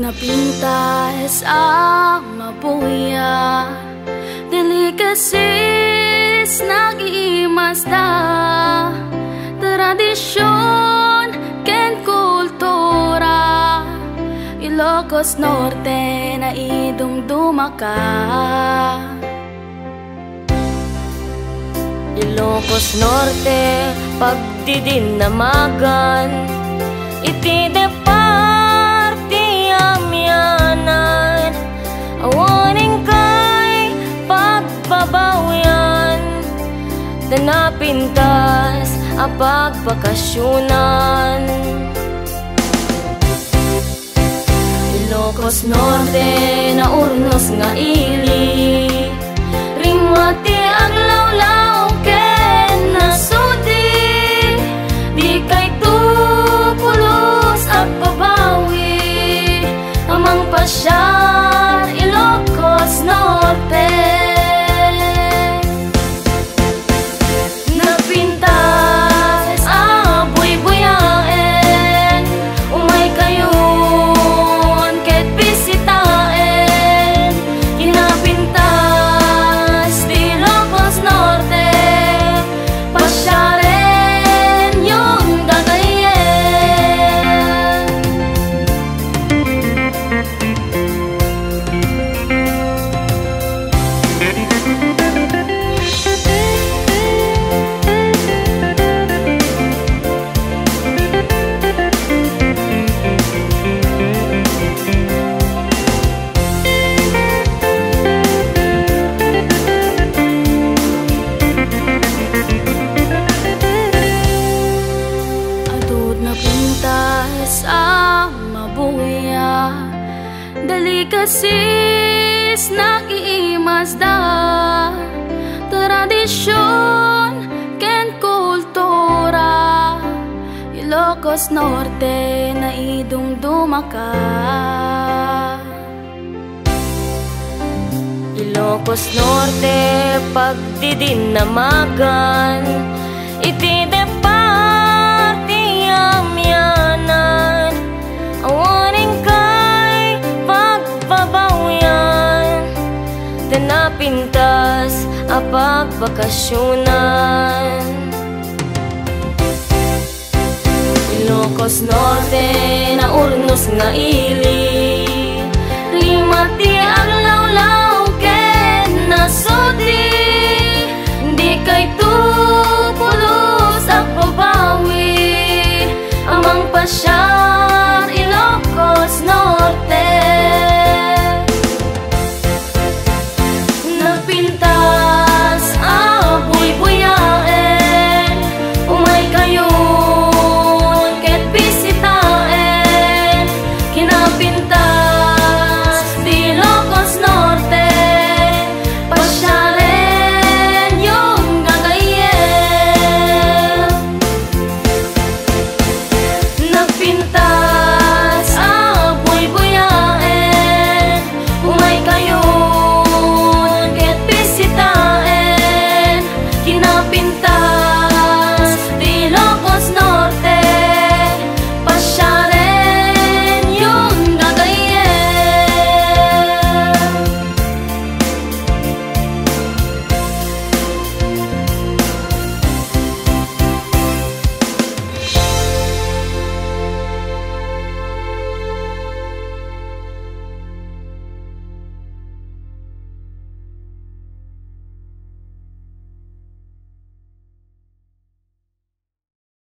na pintas ang mabuya, delikasis nag-imasda, tradisyon ken kultura, Ilocos Norte na idumduma ka. Ilocos Norte pagdidinamagan, iti de parti amyanan, awaning kay pagbabawian, danapintas a pagpakasyunan. Ilocos Norte na urnos nga ili, rimati aglawlaw ken nasudi, di kay tupulos at babawi, amang pasyar Ilocos Norte. Napintas buy-buyaen, umay kayon ket bisitaen, kinapintas di Ilocos Norte, pasyaren yung dagayen. Adud na pintas ang mabuya, delikasis nag-imasda, tradisyon ken kultura, Ilocos Norte na idumduma ka. Ilocos Norte pagdidinamagan, iti de parti amyanan, awaning kay pagbabawian, danapintas a pagpakasyunan. Ilocos Norte na urnos nga ili, rimati